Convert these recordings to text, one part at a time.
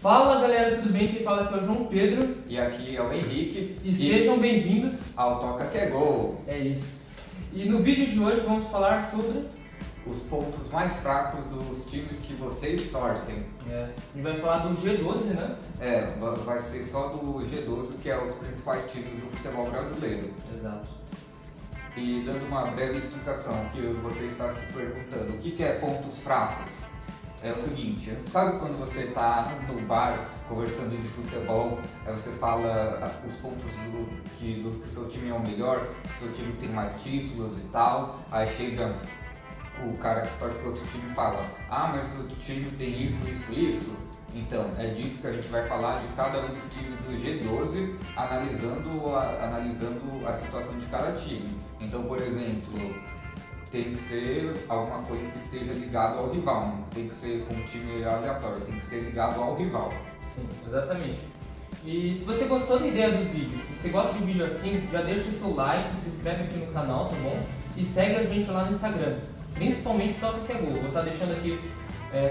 Fala galera, tudo bem? Quem fala aqui é o João Pedro. E aqui é o Henrique. E sejam bem-vindos ao Toca Que É Gol. É isso. E no vídeo de hoje vamos falar sobre os pontos mais fracos dos times que vocês torcem. A gente vai falar do G12, né? Vai ser só do G12, que é os principais times do futebol brasileiro. Exato. E dando uma breve explicação, que você está se perguntando, o que é pontos fracos? É o seguinte, sabe quando você está no bar conversando de futebol, aí você fala os pontos do que o seu time é o melhor, que o seu time tem mais títulos e tal, aí chega o cara que torce para outro time e fala, mas o outro time tem isso, isso, isso. Então, é disso que a gente vai falar de cada um dos times do G12, analisando a situação de cada time. Então, por exemplo, tem que ser alguma coisa que esteja ligado ao rival, não tem que ser com um time aleatório, tem que ser ligado ao rival. Sim, exatamente. E se você gostou da ideia do vídeo, se você gosta de um vídeo assim, já deixa o seu like, se inscreve aqui no canal, tá bom? E segue a gente lá no Instagram, principalmente Toca Que É Gol. Vou estar deixando aqui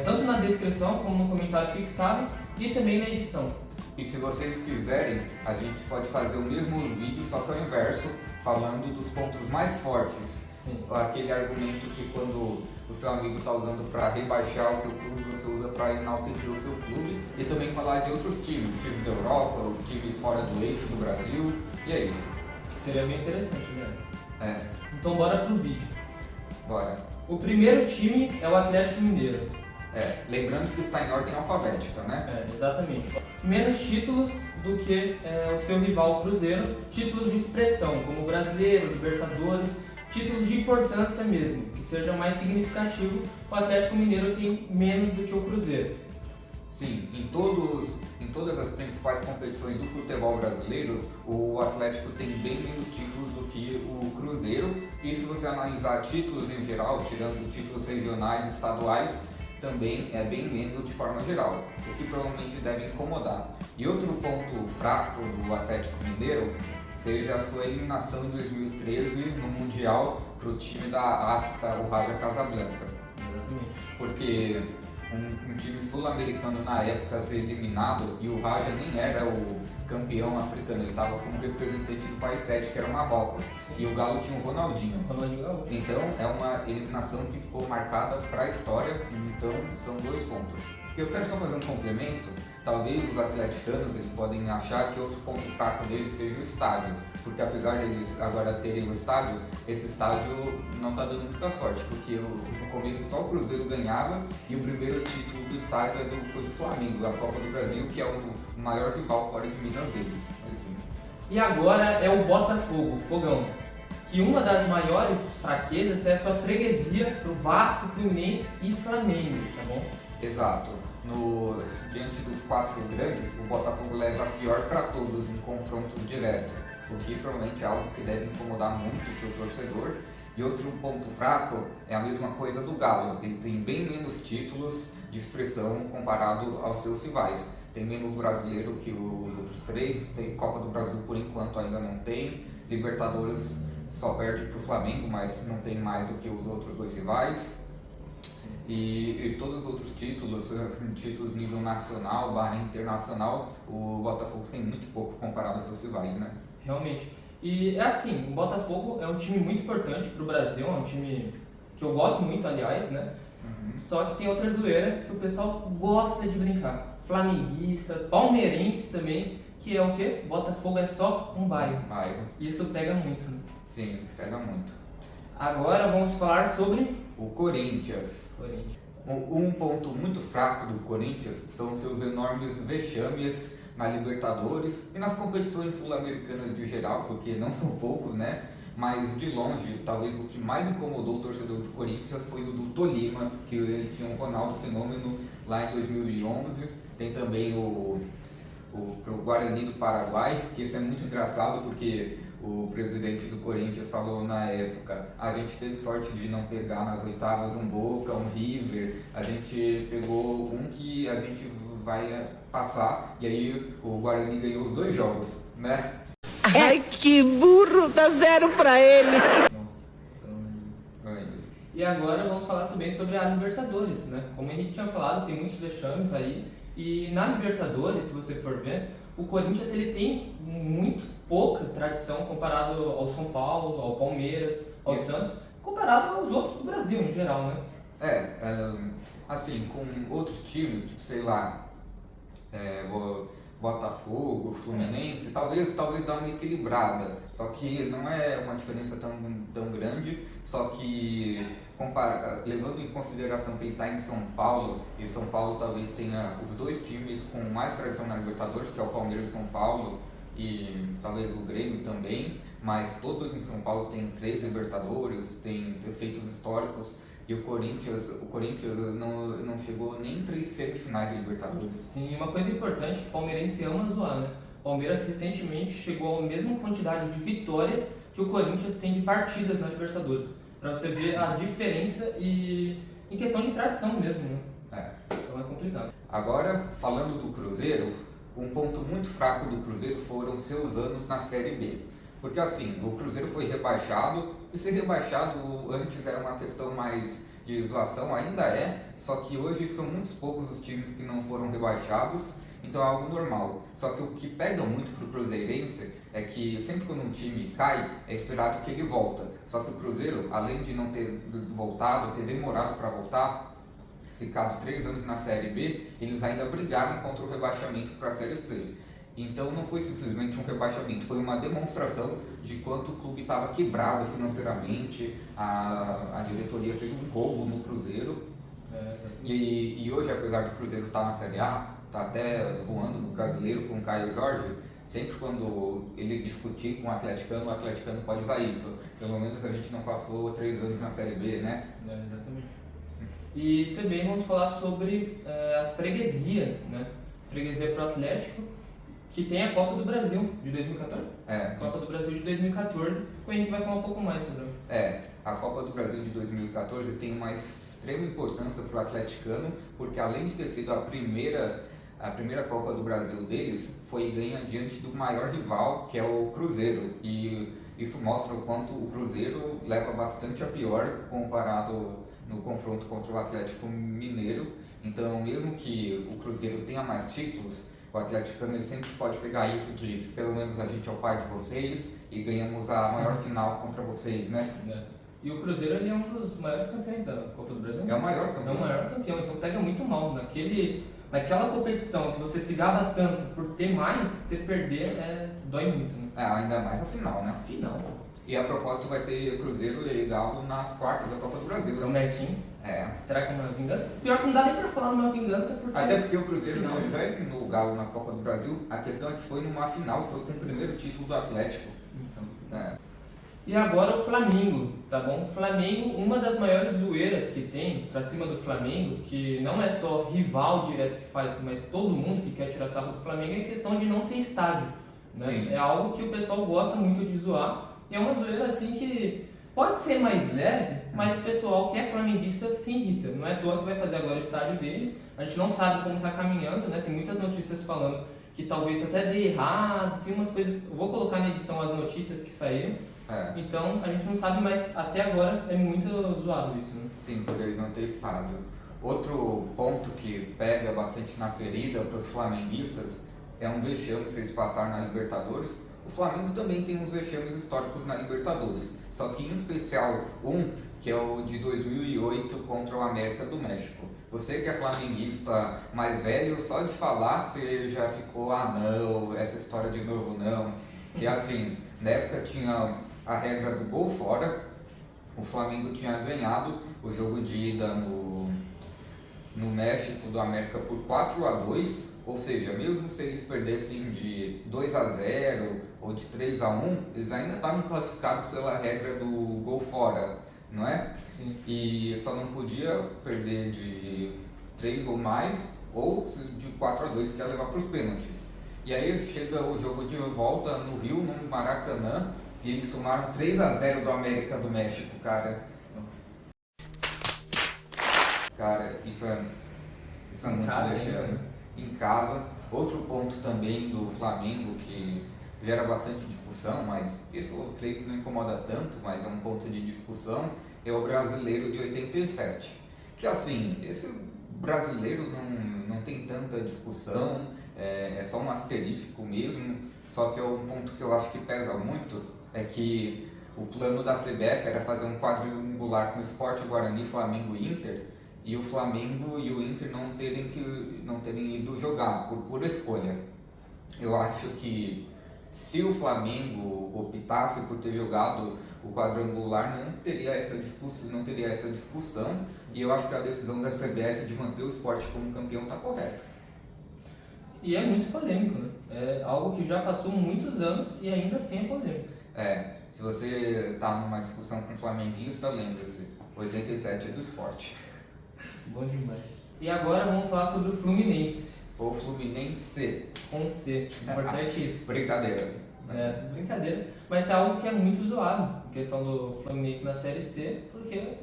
tanto na descrição como no comentário fixado e também na edição. E se vocês quiserem, a gente pode fazer o mesmo vídeo, só que ao inverso, falando dos pontos mais fortes. Sim. Aquele argumento que quando o seu amigo está usando para rebaixar o seu clube, você usa para enaltecer o seu clube. E também falar de outros times da Europa, os times fora do eixo do Brasil, e é isso. Seria bem interessante mesmo. Então bora pro vídeo. Bora. O primeiro time é o Atlético Mineiro. Lembrando que está em ordem alfabética, né? Exatamente. Menos títulos do que o seu rival Cruzeiro, títulos de expressão, como Brasileiro, Libertadores, títulos de importância mesmo, que seja mais significativo, o Atlético Mineiro tem menos do que o Cruzeiro. Sim, em todas as principais competições do futebol brasileiro, o Atlético tem bem menos títulos do que o Cruzeiro, e se você analisar títulos em geral, tirando títulos regionais e estaduais, também é bem menos de forma geral, o que provavelmente deve incomodar. E outro ponto fraco do Atlético Mineiro seja a sua eliminação em 2013 no Mundial para o time da África, o Raja Casablanca. Exatamente. Porque um time sul-americano na época ser eliminado, e o Raja nem era o campeão africano, ele estava como representante do país 7, que era o Marrocos. Sim. E o Galo tinha o Ronaldinho. Gaúcho. Então é uma eliminação que ficou marcada para a história, então são 2 pontos. Eu quero só fazer um complemento, talvez os atleticanos eles podem achar que outro ponto fraco deles seja o estádio, porque apesar deles agora terem o estádio, esse estádio não está dando muita sorte, porque no começo só o Cruzeiro ganhava e o primeiro título do estádio foi do Flamengo, a Copa do Brasil, que é o maior rival fora de Minas deles. Enfim. E agora é o Botafogo, Fogão, que uma das maiores fraquezas é a sua freguesia pro Vasco, Fluminense e Flamengo, tá bom? Exato. Diante dos 4 grandes, o Botafogo leva a pior para todos em confrontos diretos, o que provavelmente é algo que deve incomodar muito o seu torcedor. E outro ponto fraco é a mesma coisa do Galo, ele tem bem menos títulos de expressão comparado aos seus rivais. Tem menos brasileiro que os outros 3, tem Copa do Brasil por enquanto ainda não tem, Libertadores só perde para o Flamengo, mas não tem mais do que os outros 2 rivais. E todos os outros títulos nível nacional / internacional, o Botafogo tem muito pouco comparado aos seus rivais, né? Realmente. E é assim, o Botafogo é um time muito importante para o Brasil, é um time que eu gosto muito, aliás, né? Só que tem outra zoeira que o pessoal gosta de brincar. Flamenguista, palmeirense também, que é o quê? Botafogo é só um bairro. E isso pega muito, né? Sim, pega muito. Agora vamos falar sobre o Corinthians. Um ponto muito fraco do Corinthians são seus enormes vexames na Libertadores e nas competições sul-americanas de geral, porque não são poucos, né? Mas de longe, talvez o que mais incomodou o torcedor do Corinthians foi o do Tolima, que eles tinham o Ronaldo Fenômeno lá em 2011. Tem também o Guarani do Paraguai, que isso é muito engraçado porque o presidente do Corinthians falou na época, a gente teve sorte de não pegar nas oitavas um Boca, um River, a gente pegou um que a gente vai passar, e aí o Guarani ganhou os 2 jogos, né? Ai, que burro, dá 0 pra ele. Nossa, E agora vamos falar também sobre a Libertadores, né? Como o Henrique tinha falado, tem muitos vexames aí, E na Libertadores, se você for ver, o Corinthians ele tem muito pouca tradição comparado ao São Paulo, ao Palmeiras, ao Santos, comparado aos outros do Brasil em geral, né? Assim, com outros times, tipo, sei lá, Botafogo, Fluminense, talvez dá uma equilibrada, só que não é uma diferença tão grande, só que levando em consideração que ele está em São Paulo, e São Paulo talvez tenha os dois times com mais tradição na Libertadores, que é o Palmeiras e São Paulo, e talvez o Grêmio também, mas todos em São Paulo têm 3 Libertadores, têm feitos históricos, e o Corinthians não chegou nem em 3 semifinais de Libertadores. Sim, uma coisa importante que o palmeirense ama zoar, né? O Palmeiras recentemente chegou à mesma quantidade de vitórias que o Corinthians tem de partidas na Libertadores. Pra você ver a diferença e em questão de tradição mesmo, né? Então é complicado. Agora, falando do Cruzeiro, um ponto muito fraco do Cruzeiro foram seus anos na Série B. Porque assim, o Cruzeiro foi rebaixado, e ser rebaixado antes era uma questão mais de zoação, ainda é, só que hoje são muitos poucos os times que não foram rebaixados, então é algo normal. Só que o que pega muito pro cruzeirense é que sempre quando um time cai, é esperado que ele volta. Só que o Cruzeiro, além de não ter voltado, ter demorado para voltar, ficado 3 anos na Série B, eles ainda brigaram contra o rebaixamento para a Série C. Então não foi simplesmente um rebaixamento, foi uma demonstração de quanto o clube estava quebrado financeiramente, a diretoria fez um roubo no Cruzeiro. E hoje, apesar do Cruzeiro estar na Série A, está até voando no Brasileiro com o Caio Jorge, sempre quando ele discutir com o atleticano pode usar isso. Pelo menos a gente não passou 3 anos na Série B, né? Exatamente. E também vamos falar sobre as freguesias, né? Freguesia pro Atlético, que tem a Copa do Brasil de 2014. Copa do Brasil de 2014, o Henrique vai falar um pouco mais sobre ela. A Copa do Brasil de 2014 tem uma extrema importância para o atleticano, porque além de ter sido a primeira Copa do Brasil deles, foi ganha diante do maior rival, que é o Cruzeiro. E isso mostra o quanto o Cruzeiro leva bastante a pior comparado no confronto contra o Atlético Mineiro. Então, mesmo que o Cruzeiro tenha mais títulos, o atleticano ele sempre pode pegar isso de pelo menos a gente é o pai de vocês e ganhamos a maior final contra vocês, né? E o Cruzeiro ele é um dos maiores campeões da Copa do Brasil. É o maior campeão. É o maior campeão, então pega muito mal. Naquela competição que você se gaba tanto por ter mais, você perder dói muito, né? Ainda mais a final, né? Final. E a propósito vai ter Cruzeiro e Galo nas quartas da Copa do Brasil. Promete, hein? É. Será que é uma vingança? Pior que não dá nem pra falar numa vingança, porque... Até porque o Cruzeiro não vai no Galo na Copa do Brasil, a questão é que foi numa final, foi com o primeiro título do Atlético. Então, E agora o Flamengo, tá bom? O Flamengo, uma das maiores zoeiras que tem pra cima do Flamengo, que não é só rival direto que faz, mas todo mundo que quer tirar sarro do Flamengo, é a questão de não ter estádio, né? Sim. É algo que o pessoal gosta muito de zoar, e é uma zoeira assim que pode ser mais leve, mas o pessoal que é flamenguista se irrita. Não é à toa que vai fazer agora o estádio deles, a gente não sabe como está caminhando, né? Tem muitas notícias falando que talvez até dê errado, tem umas coisas, eu vou colocar na edição as notícias que saíram, então a gente não sabe, mas até agora é muito zoado isso, né? Sim, por eles não ter estádio. Outro ponto que pega bastante na ferida para os flamenguistas é um vexame que eles passaram na Libertadores. O Flamengo também tem uns vexames históricos na Libertadores, só que em especial que é o de 2008 contra o América do México. Você que é flamenguista mais velho, só de falar você já ficou, não, essa história de novo não. Que assim, na época tinha a regra do gol fora, o Flamengo tinha ganhado o jogo de ida no México do América por 4-2, ou seja, mesmo se eles perdessem de 2-0 ou de 3-1, eles ainda estavam classificados pela regra do gol fora, não é? Sim. E só não podia perder de 3 ou mais, ou de 4-2 que ia levar para os pênaltis. E aí chega o jogo de volta no Rio, no Maracanã, e eles tomaram 3-0 do América do México, cara. Cara, isso é muito vexame. Em casa. Outro ponto também do Flamengo que gera bastante discussão, mas isso eu creio que não incomoda tanto, mas é um ponto de discussão, é o Brasileiro de 87. Que assim, esse brasileiro não não tem tanta discussão, é só um asterístico mesmo, só que é um ponto que eu acho que pesa muito, é que o plano da CBF era fazer um quadrangular com Sport, Guarani, Flamengo e Inter, e o Flamengo e o Inter não terem ido jogar por pura escolha. Eu acho que se o Flamengo optasse por ter jogado o quadrangular, não teria essa discussão, e eu acho que a decisão da CBF de manter o Sport como campeão está correta. E é muito polêmico, né? É algo que já passou muitos anos e ainda assim é polêmico. Se você está numa discussão com um flamenguista, lembre-se, 87 é do Sport. Bom demais. E agora vamos falar sobre o Fluminense. Ou Fluminense. Com C. Importante isso. Brincadeira. Brincadeira. Mas é algo que é muito zoado, a questão do Fluminense na Série C, porque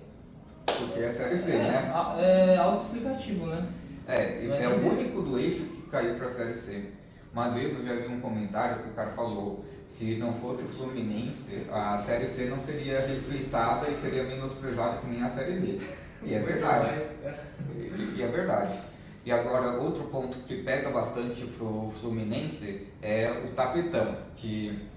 é a Série C, né? É autoexplicativo, né? É o único do eixo que caiu para a Série C. Uma vez eu já vi um comentário que o cara falou: se não fosse o Fluminense, a Série C não seria respeitada e seria menosprezada que nem a Série D. E é verdade. E é verdade. E agora, outro ponto que pega bastante pro Fluminense é o tapetão, que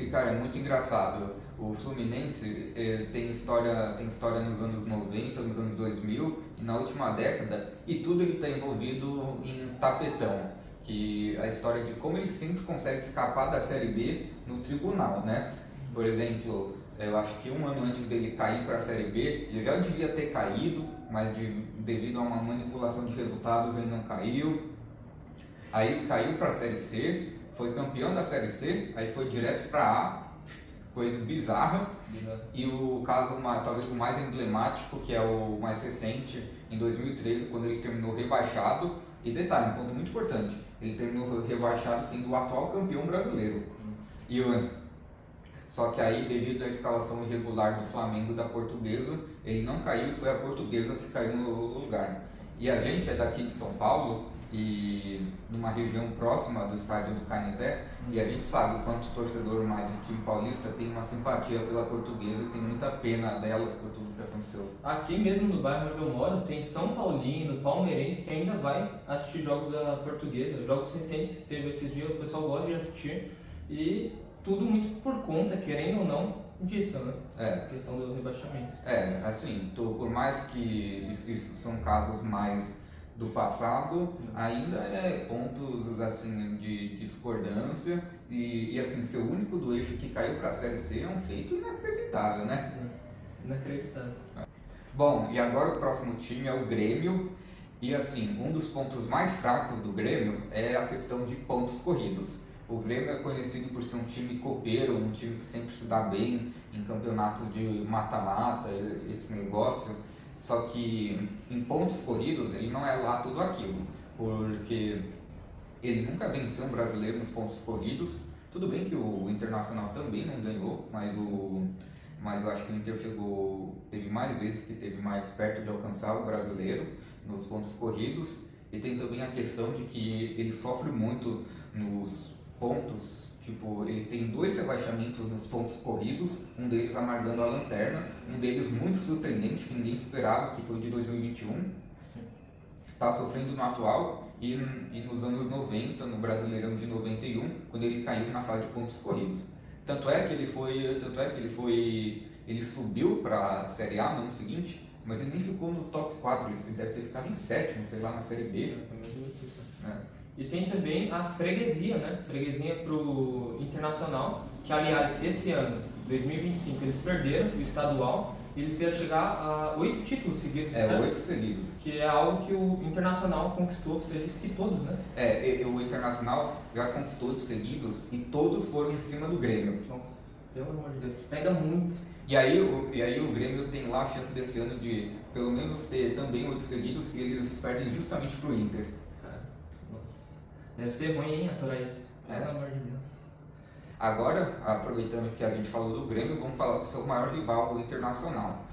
cara, é muito engraçado. O Fluminense tem história nos anos 90, nos anos 2000 e na última década, e tudo ele está envolvido em tapetão, que a história de como ele sempre consegue escapar da Série B no tribunal, né? Por exemplo, eu acho que um ano antes dele cair para a Série B, ele já devia ter caído, mas devido a uma manipulação de resultados ele não caiu. Aí caiu para a Série C, foi campeão da Série C, aí foi direto para A, coisa bizarra. E o caso talvez o mais emblemático, que é o mais recente, em 2013, quando ele terminou rebaixado. E detalhe, um ponto muito importante, ele terminou rebaixado sendo o atual campeão brasileiro. Só que aí, devido à escalação irregular do Flamengo e da Portuguesa, ele não caiu, foi a Portuguesa que caiu no lugar. E a gente é daqui de São Paulo, e numa região próxima do estádio do Canindé, e a gente sabe o quanto o torcedor mais do time paulista tem uma simpatia pela Portuguesa e tem muita pena dela por tudo que aconteceu. Aqui mesmo no bairro onde eu moro, tem São Paulino, palmeirense que ainda vai assistir jogos da Portuguesa, jogos recentes que teve esse dia, o pessoal gosta de assistir, e tudo muito por conta, querendo ou não, disso, né? A questão do rebaixamento. Assim, por mais que isso são casos mais do passado, ainda é pontos assim de discordância e assim, ser o único do eixo que caiu para a Série C é um feito inacreditável, né? Inacreditável. Bom, e agora o próximo time é o Grêmio, e assim, um dos pontos mais fracos do Grêmio é a questão de pontos corridos. O Grêmio é conhecido por ser um time copeiro, um time que sempre se dá bem em campeonatos de mata-mata, esse negócio. Só que em pontos corridos ele não é lá tudo aquilo, porque ele nunca venceu um brasileiro nos pontos corridos. Tudo bem que o Internacional também não ganhou, mas eu acho que o Inter teve mais vezes que teve mais perto de alcançar o brasileiro nos pontos corridos. E tem também a questão de que ele sofre muito nos pontos. Tipo, ele tem 2 rebaixamentos nos pontos corridos, um deles amargando a lanterna, um deles muito surpreendente, que ninguém esperava, que foi o de 2021. Está sofrendo no atual e nos anos 90, no Brasileirão de 91, quando ele caiu na fase de pontos corridos. Tanto é que ele subiu para a Série A no ano seguinte, mas ele nem ficou no top 4, ele deve ter ficado em 7º, sei lá, na Série B. E tem também a freguesia, né? Freguesia pro Internacional, que aliás, esse ano, 2025, eles perderam o estadual e eles iam chegar a 8 títulos seguidos, certo? 8 seguidos. Que é algo que o Internacional conquistou, você disse que todos, né? O Internacional já conquistou 8 seguidos e todos foram em cima do Grêmio. Nossa, pelo amor de Deus, pega muito. E aí o Grêmio tem lá a chance desse ano de pelo menos ter também 8 seguidos, e eles perdem justamente pro Inter. Nossa, deve ser ruim, hein, aturar isso. Pelo amor de Deus. Agora, aproveitando que a gente falou do Grêmio, vamos falar do seu maior rival, o Internacional.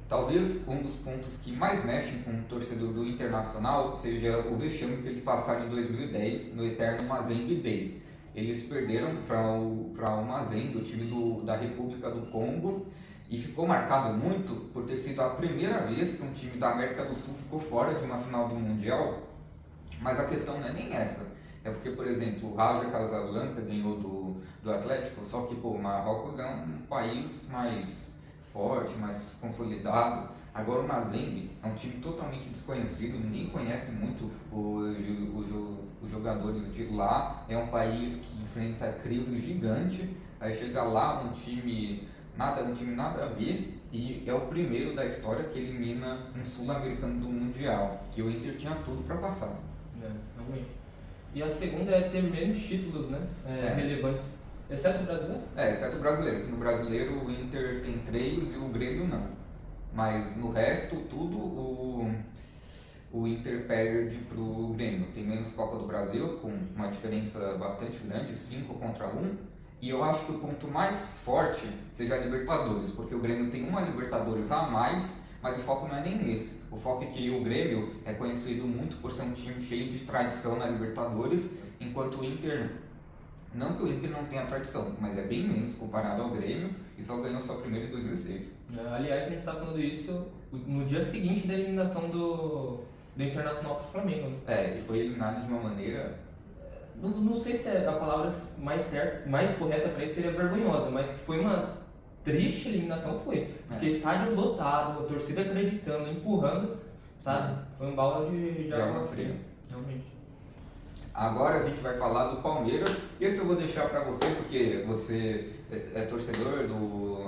Talvez um dos pontos que mais mexem com o torcedor do Internacional seja o vexame que eles passaram em 2010 no eterno Mazembe Day. Eles perderam para o Mazembe, o time da República do Congo, e ficou marcado muito por ter sido a primeira vez que um time da América do Sul ficou fora de uma final do Mundial. Mas a questão não é nem essa. É porque, por exemplo, o Raja Casablanca ganhou do Atlético, só que, pô, o Marrocos é um país mais forte, mais consolidado. Agora o Mazembe é um time totalmente desconhecido, ninguém conhece muito os jogadores de lá. É um país que enfrenta crise gigante. Aí chega lá um time nada a ver e é o primeiro da história que elimina um sul-americano do Mundial. E o Inter tinha tudo para passar. Realmente. E a segunda é ter menos títulos, né? Relevantes. Exceto o brasileiro? Exceto o brasileiro. Que no brasileiro o Inter tem 3 e o Grêmio não. Mas no resto, tudo o Inter perde pro Grêmio. Tem menos Copa do Brasil, com uma diferença bastante grande, 5-1. E eu acho que o ponto mais forte seja a Libertadores, porque o Grêmio tem uma Libertadores a mais, mas o foco não é nem nesse. O foco é que o Grêmio é conhecido muito por ser um time cheio de tradição na Libertadores, enquanto o Inter, não que o Inter não tenha tradição, mas é bem menos comparado ao Grêmio e só ganhou sua primeira em 2006. Aliás, a gente tá falando isso no dia seguinte da eliminação do Internacional pro Flamengo, né? E foi eliminado de uma maneira... Não sei se a palavra mais certa, mais correta para isso seria vergonhosa, mas que foi uma triste eliminação, foi. Porque estádio lotado, a torcida acreditando, empurrando, sabe? Foi um balde de água fria. Realmente. Agora a gente vai falar do Palmeiras. Esse eu vou deixar para você, porque você é torcedor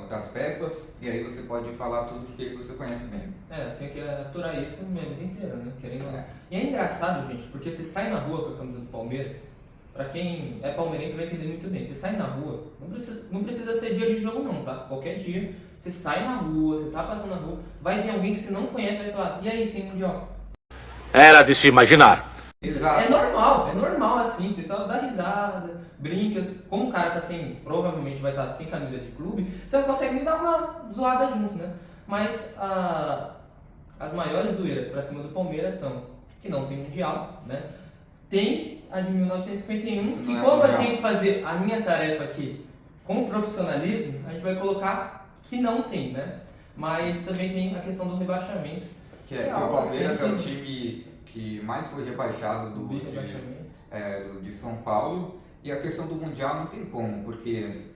das Pepas, e aí você pode falar tudo, porque isso você conhece bem. Tem que aturar isso minha vida inteira, né? E é engraçado, gente, porque você sai na rua com a camisa do Palmeiras, pra quem é palmeirense vai entender muito bem, você sai na rua, não precisa ser dia de jogo não, tá? Qualquer dia, você sai na rua, você tá passando na rua, vai ver alguém que você não conhece e vai falar, e aí, sem Mundial? Era de se imaginar. Exato. É normal assim, você só dá risada, brinca, como o cara tá provavelmente vai estar sem camisa de clube, você não consegue nem dar uma zoada junto, né? Mas as maiores zoeiras pra cima do Palmeiras são que não tem Mundial, né? Tem a de 1951, que como eu tenho que fazer a minha tarefa aqui com profissionalismo, a gente vai colocar que não tem, né? Mas também tem a questão do rebaixamento. Que o Palmeiras é o time que mais foi rebaixado dos de São Paulo. E a questão do Mundial não tem como, porque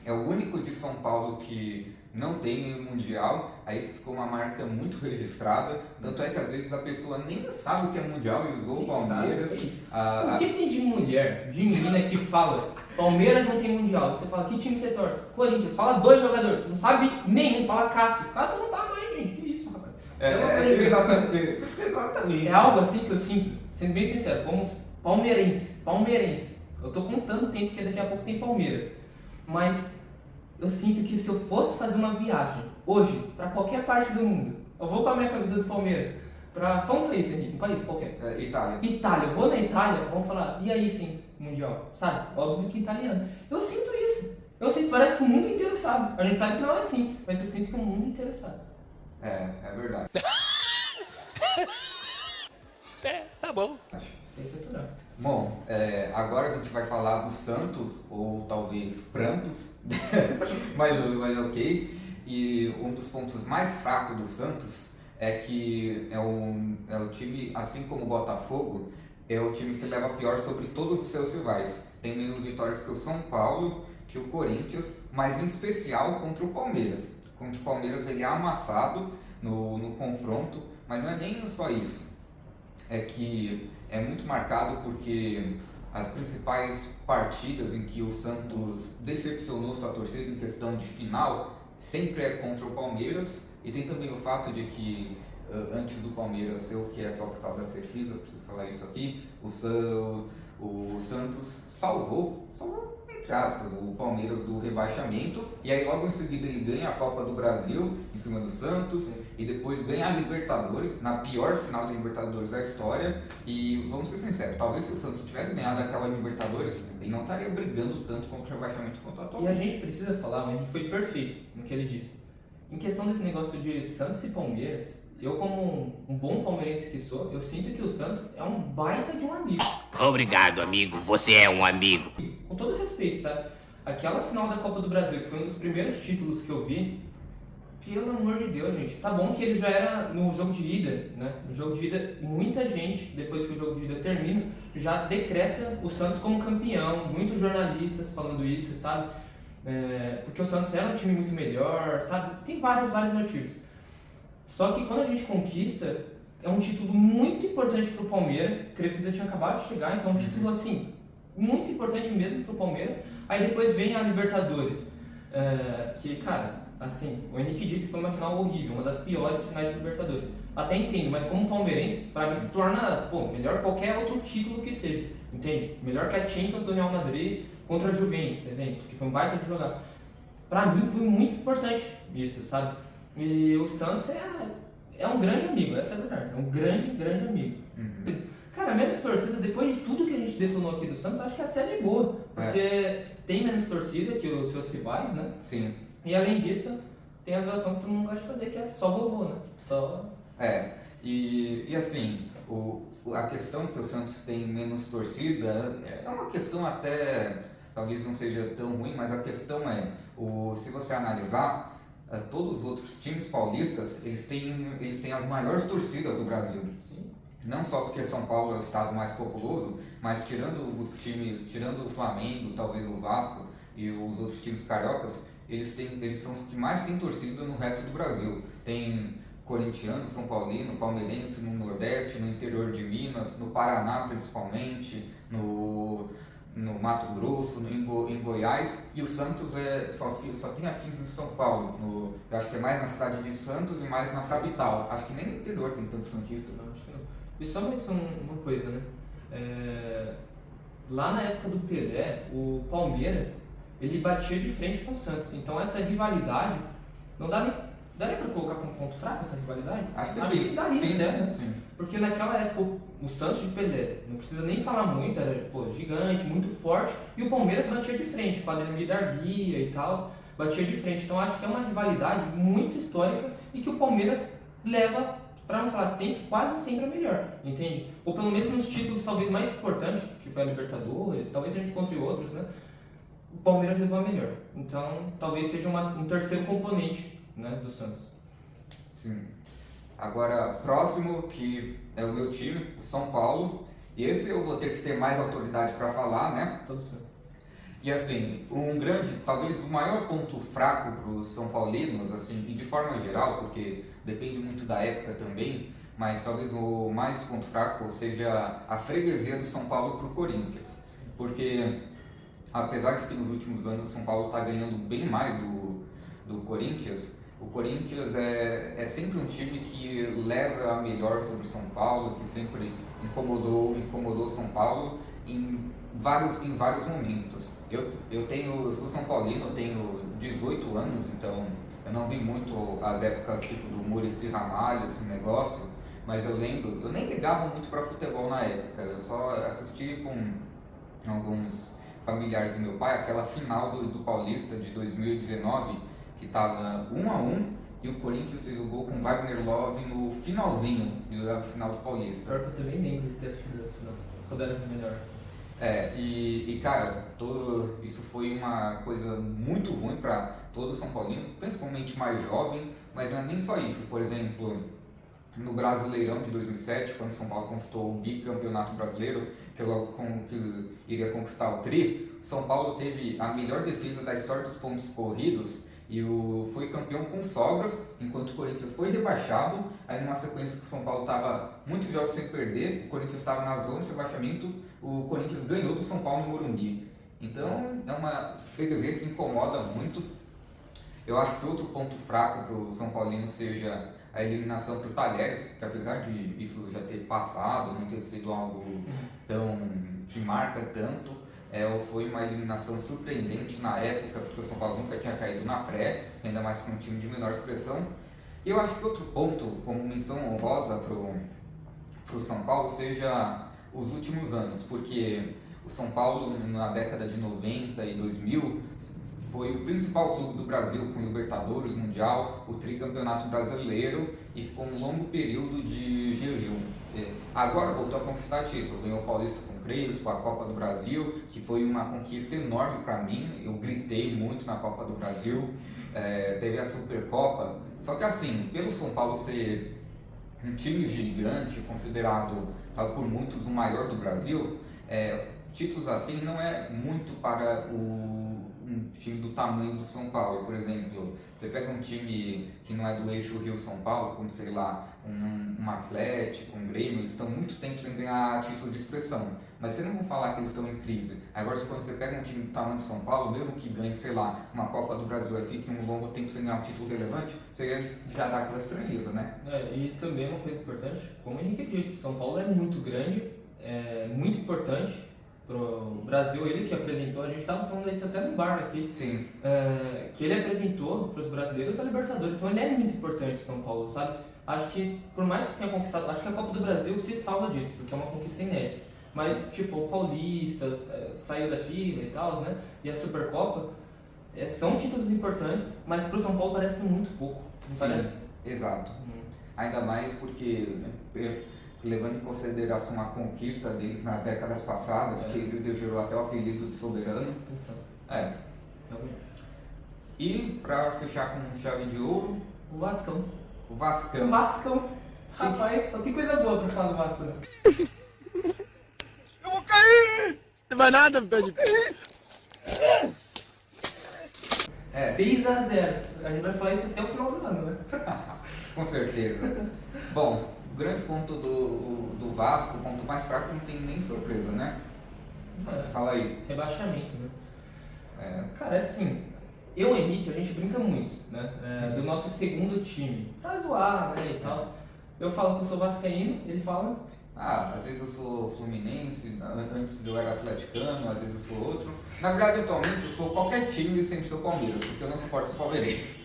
é o único de São Paulo que não tem Mundial. Aí isso ficou uma marca muito registrada. Tanto é que às vezes a pessoa nem sabe o que é Mundial e usou o Palmeiras. O que tem de mulher, de menina que fala Palmeiras não tem Mundial? Você fala, que time você torce? Corinthians. Fala 2 jogadores, não sabe nenhum, fala Cássio. Cássio não tá mais, gente. Que isso, rapaz? Exatamente. É algo assim que eu sinto, sendo bem sincero, como palmeirense. Eu tô contando o tempo, porque daqui a pouco tem Palmeiras. Mas eu sinto que se eu fosse fazer uma viagem hoje, pra qualquer parte do mundo, eu vou com a minha camisa do Palmeiras, fala um país, Henrique, um país qualquer. Itália. Eu vou na Itália, vão falar, e aí sim, Mundial, sabe? Óbvio que italiano. Eu sinto isso. Parece que o mundo inteiro sabe. A gente sabe que não é assim, mas eu sinto que o mundo inteiro sabe. É verdade. Tá bom. Tem que aturar. Bom, agora a gente vai falar do Santos, ou talvez prantos, mas ok. E um dos pontos mais fracos do Santos é que é o time, assim como o Botafogo, é o time que leva pior sobre todos os seus rivais. Tem menos vitórias que o São Paulo, que o Corinthians, mas em especial contra o Palmeiras. Contra o Palmeiras ele é amassado no confronto, mas não é nem só isso. É que é muito marcado porque as principais partidas em que o Santos decepcionou sua torcida em questão de final sempre é contra o Palmeiras, e tem também o fato de que antes do Palmeiras ser o que é só por causa da Crefisa, eu preciso falar isso aqui, o Santos salvou entre aspas, o Palmeiras do rebaixamento, e aí logo em seguida ele ganha a Copa do Brasil em cima do Santos, e depois ganha a Libertadores, na pior final de Libertadores da história. E vamos ser sinceros, talvez se o Santos tivesse ganhado aquela Libertadores, ele não estaria brigando tanto contra o rebaixamento quanto atualmente. E a gente precisa falar, mas ele foi perfeito no que ele disse. Em questão desse negócio de Santos e Palmeiras, eu como um bom palmeirense que sou, eu sinto que o Santos é um baita de um amigo. Obrigado, amigo. Você é um amigo. Com todo respeito, sabe? Aquela final da Copa do Brasil, que foi um dos primeiros títulos que eu vi, Pelo amor de Deus, gente. Tá bom que ele já era no jogo de ida, né? No jogo de ida, muita gente, depois que o jogo de ida termina, já decreta o Santos como campeão. Muitos jornalistas falando isso, sabe? Porque o Santos era um time muito melhor, sabe? Tem vários motivos. Só que quando a gente conquista, é um título muito importante pro Palmeiras. O Crefisa tinha acabado de chegar, então é um título, assim, muito importante mesmo pro Palmeiras. Aí depois vem a Libertadores, que, cara, assim, o Henrique disse que foi uma final horrível, uma das piores finais de Libertadores. Até entendo, mas como palmeirense, pra mim se torna, melhor qualquer outro título que seja, entende? Melhor que a Champions do Real Madrid contra a Juventus, exemplo, que foi um baita de jogada. Pra mim foi muito importante isso, sabe? E o Santos é um grande amigo, essa é a verdade, é um grande amigo. Cara, menos torcida, depois de tudo que a gente detonou aqui do Santos, acho que é até de boa, porque tem menos torcida que os seus rivais, né? Sim. E além disso, tem a zoação que todo mundo gosta de fazer, que é só vovô, né? E assim, a questão que o Santos tem menos torcida é uma questão até, talvez não seja tão ruim, mas a questão se você analisar, todos os outros times paulistas, eles têm as maiores torcidas do Brasil. Sim. Não só porque São Paulo é o estado mais populoso, mas tirando os times, tirando o Flamengo, talvez o Vasco e os outros times cariocas, eles são os que mais têm torcida no resto do Brasil. Tem corintiano, São Paulino, palmeirense no Nordeste, no interior de Minas, no Paraná principalmente, no Mato Grosso, em Goiás, e o Santos só tem aqui em São Paulo. Eu acho que é mais na cidade de Santos e mais na capital. Acho que nem no interior tem tanto santista. Não, acho que não. E só mencionar uma coisa, né? Lá na época do Pelé, o Palmeiras, ele batia de frente com o Santos. Então essa rivalidade, não dá nem... Daria pra colocar como ponto fraco essa rivalidade? Acho que daria, sim, né? Sim. Porque naquela época o Santos de Pelé, não precisa nem falar muito, era gigante, muito forte, e o Palmeiras batia de frente, com a Ademir da Guia e tal, batia de frente. Então acho que é uma rivalidade muito histórica e que o Palmeiras leva, pra não falar sempre, quase sempre a melhor, entende? Ou pelo menos nos títulos talvez mais importantes, que foi a Libertadores, talvez a gente encontre outros, né? O Palmeiras levou a melhor. Então talvez seja um terceiro componente, né, do Santos. Sim. Agora, próximo, que é o meu time, o São Paulo. E esse eu vou ter que ter mais autoridade para falar, né? Todo certo. E assim, talvez o maior ponto fraco para os São Paulinos, assim, e de forma geral, porque depende muito da época também, mas talvez o mais ponto fraco seja a freguesia do São Paulo para o Corinthians. Porque, apesar de que nos últimos anos o São Paulo está ganhando bem mais do Corinthians, o Corinthians é sempre um time que leva a melhor sobre o São Paulo, que sempre incomodou São Paulo em vários momentos. Eu sou São Paulino, eu tenho 18 anos, então eu não vi muito as épocas tipo do Muricy Ramalho, esse negócio, mas eu lembro, eu nem ligava muito para futebol na época, eu só assisti com alguns familiares do meu pai aquela final do Paulista de 2019, que estava 1-1 e o Corinthians fez o gol com Wagner Love no finalzinho da final do Paulista. Pior que eu também lembro de ter assistido essa final, quando era melhor. Cara, isso foi uma coisa muito ruim para todo São Paulino, principalmente mais jovem, mas não é nem só isso. Por exemplo, no Brasileirão de 2007, quando o São Paulo conquistou o bicampeonato brasileiro, que logo que iria conquistar o tri, São Paulo teve a melhor defesa da história dos pontos corridos e foi campeão com sobras, enquanto o Corinthians foi rebaixado. Aí numa sequência que o São Paulo estava muitos jogos sem perder, o Corinthians estava na zona de rebaixamento, o Corinthians ganhou do São Paulo no Morumbi. Então é uma freguesia que incomoda muito. Eu acho que outro ponto fraco para o São Paulino seja a eliminação para o Talheres, que apesar de isso já ter passado, não ter sido algo que marca tanto, foi uma eliminação surpreendente na época, porque o São Paulo nunca tinha caído na pré, ainda mais para um time de menor expressão. E eu acho que outro ponto, como menção honrosa para o São Paulo, seja os últimos anos, porque o São Paulo, na década de 90 e 2000, foi o principal clube do Brasil, com Libertadores, Mundial, o tricampeonato brasileiro, e ficou um longo período de jejum. Agora voltou a conquistar título, ganhou o Paulista com o Crespo, a Copa do Brasil, que foi uma conquista enorme para mim, eu gritei muito na Copa do Brasil, teve a Supercopa, só que assim, pelo São Paulo ser um time gigante, considerado por muitos o maior do Brasil, títulos assim não é muito para um time do tamanho do São Paulo. Por exemplo, você pega um time que não é do eixo Rio-São Paulo, como sei lá, um Atlético, um Grêmio, eles estão muito tempo sem ganhar título de expressão, mas você não vai falar que eles estão em crise. Agora, quando você pega um time do tamanho do São Paulo, mesmo que ganhe, sei lá, uma Copa do Brasil e fique um longo tempo sem ganhar um título relevante, você já dá aquela estranheza, né? E também uma coisa importante, como o Henrique disse, São Paulo é muito grande, é muito importante pro Brasil, ele que apresentou, a gente estava falando isso até no bar aqui, Sim. Que ele apresentou para os brasileiros a Libertadores, então ele é muito importante, São Paulo, sabe? Acho que, por mais que tenha conquistado, acho que a Copa do Brasil se salva disso, porque é uma conquista inédita, mas tipo, o Paulista saiu da fila e tal, né? E a Supercopa são títulos importantes, mas para o São Paulo parece muito pouco, não parece? Exato. Ainda mais porque, levando em consideração a conquista deles nas décadas passadas, que ele gerou até o apelido de soberano. Então, realmente. E para fechar com chave de ouro, O Vascão. o Vascão. O Vascão. Rapaz, só tem coisa boa pra falar do Vasco, né? Eu vou cair! Não vai nada, pé de 6-0. A gente vai falar isso até o final do ano, né? Com certeza. Bom, o grande ponto do Vasco, o ponto mais fraco, não tem nem surpresa, né? Fala aí. Rebaixamento, né? Cara, assim, eu e o Henrique, a gente brinca muito, né? Do nosso segundo time. Pra zoar, né, e tal. Eu falo que eu sou vascaíno, ele fala... Às vezes eu sou fluminense, antes eu era atleticano, às vezes eu sou outro. Na verdade, atualmente eu sou qualquer time e sempre sou Palmeiras, porque eu não suporto os palmeirenses.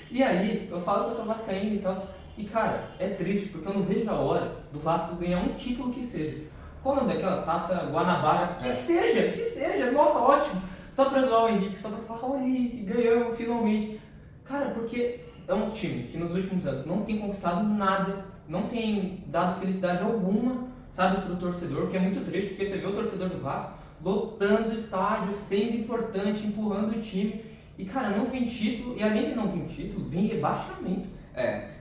E aí, eu falo que eu sou vascaíno e tal. E cara, é triste, porque eu não vejo a hora do Vasco ganhar um título que seja. Qual o nome daquela taça Guanabara? Que seja, nossa, ótimo. Só pra zoar o Henrique, só pra falar, olha Henrique, ganhamos finalmente. Cara, porque é um time que nos últimos anos não tem conquistado nada, não tem dado felicidade alguma, sabe, pro torcedor, que é muito triste, porque você vê o torcedor do Vasco lotando o estádio, sendo importante, empurrando o time. E cara, não vem título, e além de não vir título, vem rebaixamento.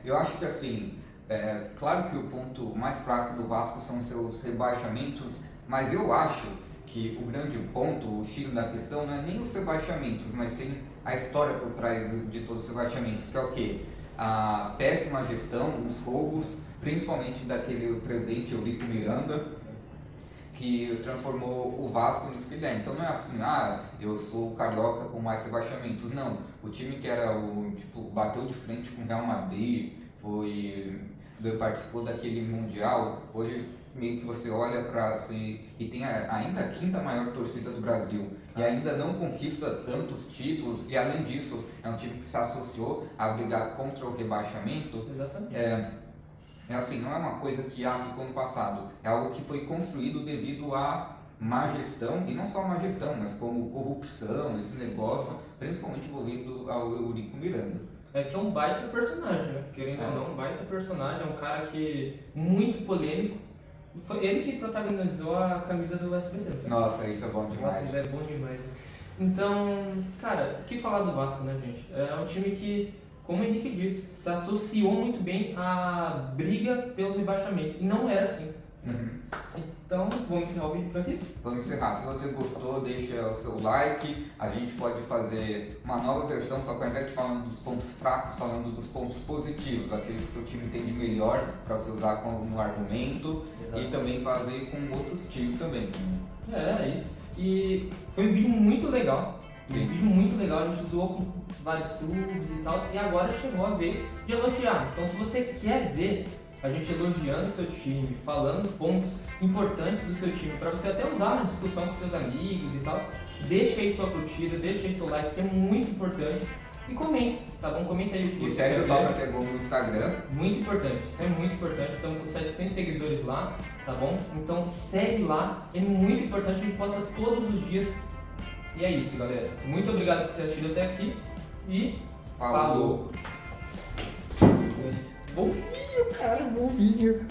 Eu acho que assim, claro que o ponto mais fraco do Vasco são seus rebaixamentos, mas eu acho que o grande ponto, o X da questão, não é nem os rebaixamentos, mas sim a história por trás de todos os rebaixamentos, que é o quê? A péssima gestão, os roubos, principalmente daquele presidente Eurico Miranda, que transformou o Vasco nisso que ele é. Então não é assim, eu sou o carioca com mais rebaixamentos. Não, o time que era bateu de frente com o Real Madrid, participou daquele Mundial, hoje meio que você olha para assim, e tem ainda a quinta maior torcida do Brasil, e ainda não conquista tantos títulos, e além disso, é um time que se associou a brigar contra o rebaixamento. Exatamente. Assim, não é uma coisa que ficou no passado, é algo que foi construído devido à má gestão, e não só má gestão, mas como corrupção, esse negócio, principalmente envolvido ao Eurico Miranda. Que é um baita personagem, né? Querendo ou não, um baita personagem, é um cara que muito polêmico. Foi ele que protagonizou a camisa do SBT. Nossa, isso é bom demais. Nossa, isso é bom demais. Então, cara, o que falar do Vasco, né, gente? É um time que, como o Henrique disse, se associou muito bem à briga pelo rebaixamento. E não era assim. Então, vamos encerrar o vídeo por aqui? Vamos encerrar. Se você gostou, deixa o seu like. A gente pode fazer uma nova versão, só que ao invés de falando dos pontos fracos, falando dos pontos positivos, aquele que o seu time entende melhor para você usar como argumento. Exato. E também fazer com outros times também. É isso. E foi um vídeo muito legal. Sim. Um vídeo muito legal, a gente zoou com vários clubes e tal. E agora chegou a vez de elogiar. Então, se você quer ver a gente elogiando o seu time, falando pontos importantes do seu time, para você até usar na discussão com seus amigos e tal, deixa aí sua curtida, deixa aí seu like, que é muito importante. E comente, tá bom? Comenta aí o que você quer ver. E segue o Toca Pegou no Instagram. Muito importante, isso é muito importante. Estamos com 700 seguidores lá, tá bom? Então segue lá, é muito importante, a gente posta todos os dias. E é isso, galera. Muito obrigado por ter assistido até aqui e falou. Bom vídeo, cara, bom vídeo.